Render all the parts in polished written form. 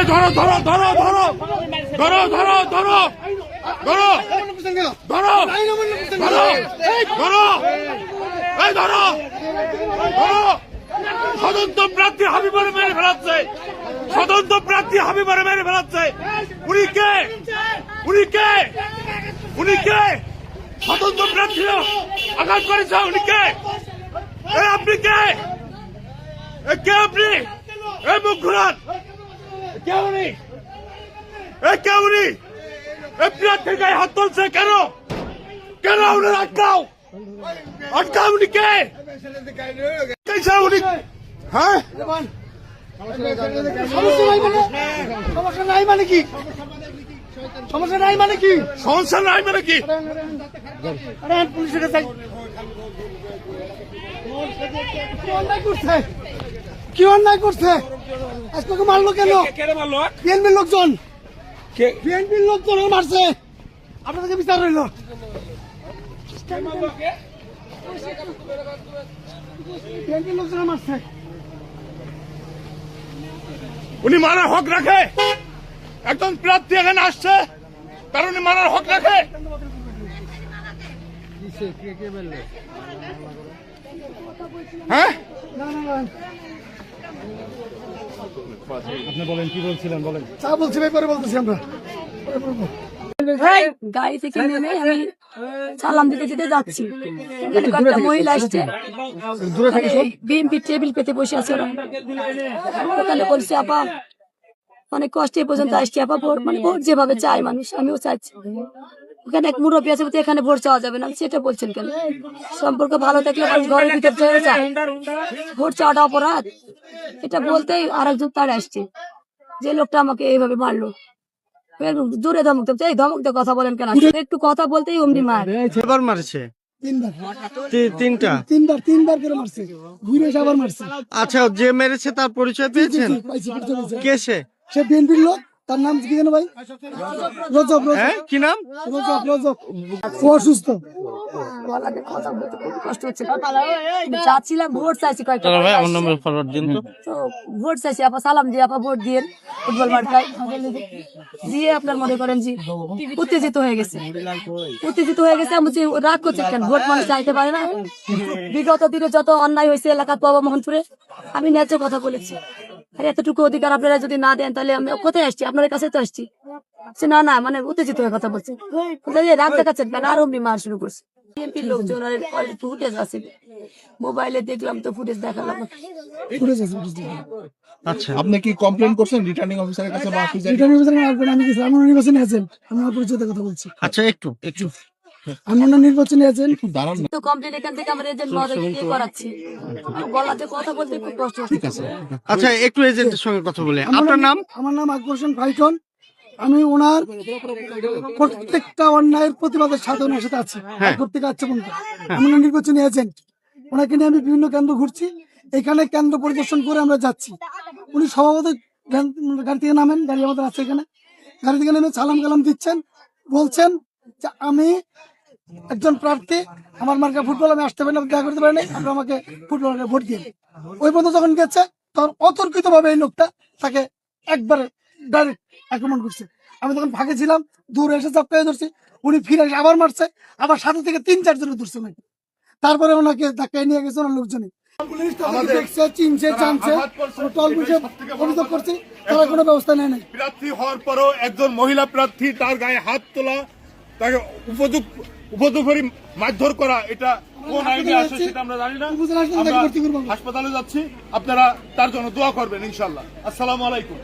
ধরো ধরো ধরো ধরো ধরো ধরো ধরো ধরো ধরো ধরো ধরো এই ধরো ধরো স্বতন্ত্র প্রার্থী হাবিবারে মেরে ফেলাচ্ছে, স্বতন্ত্র প্রার্থী হাবিবারে মেরে ফেলাচ্ছে। উনি কে? উনি কে? উনি কে? স্বতন্ত্র প্রার্থী আঘাত করেছে। উনি কে? আপনি কে? কে আপনি? এই মুখ ঘুরান। কে উনি? কে উনি? এই প্রার্থীর গায়ে হাত তুলছে কেন? কেন উনি আটকাও? আটকাও। উনি কে? উনি হ্যাঁ সমস্যা নাই মানে কি? সমস্যা নাই মানে কি? সমস্যা নাই মানে কি? পুলিশের কাছে কি অন্যায় করছে? কি অন্যায় করছে? আজকে মারলো কেন? বিএনপির লোকজন, বিএনপির লোকজন মারছে। আপনাদেরকে বিচার রইল। বিএনপির লোকজন মারছে। উনি মারার হক রাখে? একজন প্রার্থী এখানে আসছে তার উনি মারার হক রাখে? হ্যাঁ আপনি বলেন কি বলছিলেন? বলেন। চা বলছি ভাই, পরে বলতেছি আমরা। গাড়ি থেকে নেমে আমি সালাম দিতে দিতে যাচ্ছি, একটা মহিলা আসছে, বিএনপি টেবিল পেতে বসে আছে ওরা। ওখানে বলছি আপা অনেক কষ্টে পর্যন্ত আসছি আপা, ভোট মানে ভোট যেভাবে চায় মানুষ আমিও চাইছি। ওখানে এক মুরব্বী আছে, এখানে ভোট চাওয়া যাবে না। সেটা বলছেন কেন? সম্পর্ক ভালো থাকলে মানুষ ঘরের ভিতর চলে যায়, ভোট চাওয়াটা অপরাধ। এটা বলতেই আর একজন তার আসছে, যে লোকটা আমাকে এইভাবে মারলো। জোরে ধমক দেবো, এই ধমক দিয়ে কথা বলেন কেন? একটু কথা বলতেই অমনি মার। এবার মারছে তিনবার করে মারছে, ঘুরে এসে আবার মারছে। আচ্ছা, যে মেরেছে তার পরিচয় পেয়েছেন? কে সে? সে বিএনপির লোক। তার নাম কি জানো ভাই? রজব। কি নাম? রজব। ও অসুস্থ। কষ্ট হচ্ছে, যাচ্ছিলাম ভোট চাইছি কয়েকটা, ভোট চাইছি আপা, সালাম দিয়ে আপা ভোট দিয়ে ফুটবল মাঠটায় দিয়ে আপনার মনে করেন যে উত্তেজিত হয়ে গেছে। আমি রাগ করছি কেন? ভোট মানুষ চাইতে পারে না? বিগত দিনে যত অন্যায় হয়েছে এলাকার বাবা মোহনপুরে, আমি ন্যায্য কথা বলেছি। আর এতটুকু অধিকার আপনারা যদি না দেন তাহলে আমি কোথায় আসছি? আপনাদের কাছে তো আসছি। সে না মানে উত্তেজিত হয়ে কথা বলছে, রাগ দেখাচ্ছেন কেন? আর অমনি মার শুরু করছে। বিএনপির লোকজন ফুটেজ আছে, মোবাইলে দেখলাম তো, ফুটেজ দেখালাম। আচ্ছা, আপনি কি কমপ্লেইন করছেন রিটার্নিং অফিসারের কাছে? রিটার্নিং অফিসার আমি গেছি, আমি নির্বাচনে আছেন, আমি আমার পরিচয় কথা বলছি। আচ্ছা, একটু আমি নির্বাচনে আছেন তো কমপ্লেন এখান থেকে আমরা এজেন্ট করাচ্ছি, গলাতে কথা বলতে খুব কষ্ট হচ্ছে। আচ্ছা, একটু এজেন্টের সঙ্গে কথা বলে। আপনার নাম? আমার নাম আকবর হোসেন ফাইটন। আমি ওনার প্রত্যেকটা অন্যায়ের প্রতিবাদের সাথে ওনার সাথে আছি, প্রত্যেক আছে পর্যন্ত। আমি নির্বাচনী এজেন্ট, ওনাকে নিয়ে আমি বিভিন্ন কেন্দ্র ঘুরছি, এখানে কেন্দ্র পরিদর্শন করে আমরা যাচ্ছি। উনি স্বভাবত গাড়ি থেকে নামেন, গাড়ি আমাদের আছে এখানে, গাড়ি থেকে নেমে সালাম কালাম দিচ্ছেন, বলছেন যে আমি একজন প্রার্থী, আমার মার্কা ফুটবল, আমি আসতে পারি না, দেখা করতে পারি না, আপনারা আমাকে ফুটবল ভোট দিয়ে। ওই পর্যন্ত যখন গেছে তখন অতর্কিত ভাবে এই লোকটা তাকে একবারে ডাইরেক্ট আক্রমণ করছে। আমি তখন ফাঁকে ছিলাম, দূরে এসে চাপকায় ধরছি, উনি ফিরে এসে আবার মারছে, আবার সাথে থেকে 3-4 জনে ধরছে নাকি। তারপরে ওনাকে ধাক্কায় নিয়ে গেছে ওনার লোকজনই। প্রার্থী হওয়ার পরও একজন মহিলা প্রার্থী, তার গায়ে হাত তোলা, তাকে উপযুক্ত মারধর করা, এটা কোন আইনে আছে সেটা আমরা জানি না। আমরা হাসপাতালে যাচ্ছি, আপনারা তার জন্য দোয়া করবেন ইনশাল্লাহ। আসসালামু আলাইকুম।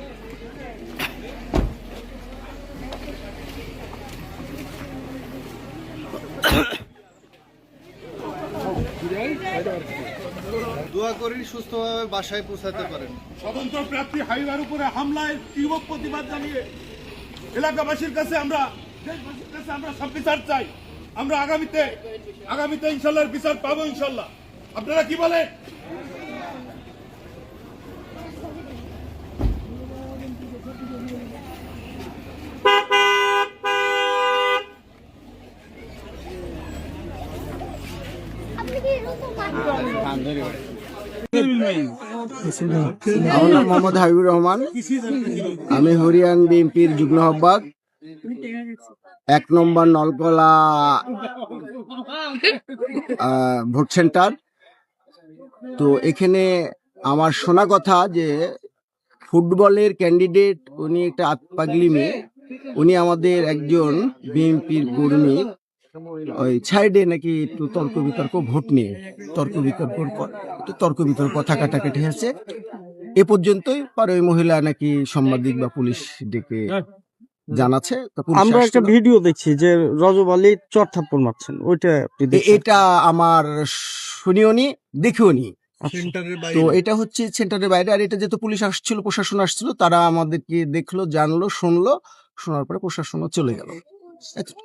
দোয়া করি সুস্থভাবে বাসায় পৌঁছাতে পারেন। স্বতন্ত্র প্রার্থী হাবিবার উপরে হামলায় তীব্র প্রতিবাদ জানিয়ে এলাকাবাসীর কাছে আমরা সব বিচার চাই। আমরা আগামীতে ইনশাল্লাহ বিচার পাবো ইনশাল্লাহ। আপনারা কি বলেন? আপনি কি আমার নাম মোহাম্মদ হাবিবুর রহমান, আমি হরিয়ান বিএনপির যুগ্ম আহ্বায়ক, 1 নম্বর নলকলা ভোট সেন্টার। তো এখানে আমার শোনা কথা যে ফুটবলের ক্যান্ডিডেট, উনি একটা আতপাগলি মেয়ে, উনি আমাদের একজন বিএনপির কর্মী, ওই সাইডে নাকি একটু তর্ক বিতর্ক ভোট নিয়ে তর্ক বিতর্ক থাকাটাকাটি হয়েছে। এ পর্যন্তই। পরে ওই মহিলা নাকি সাংবাদিক বা পুলিশ ডেকে জানাচ্ছে। তো পুলিশ আমরা একটা আসলো। ভিডিও দেখছি যে রজব আলী চর থাপ্পড় মারছেন, ওইটা আপনি দেখছেন? এটা আমার শুনিওনি, দেখিওনি। তো এটা হচ্ছে সেন্টারের বাইরে। আর এটা যেহেতু পুলিশ আসছিল, প্রশাসন আসছিল, তারা আমাদেরকে দেখলো, জানলো, শুনলো, শোনার পরে প্রশাসনও চলে গেল। এতটুকু।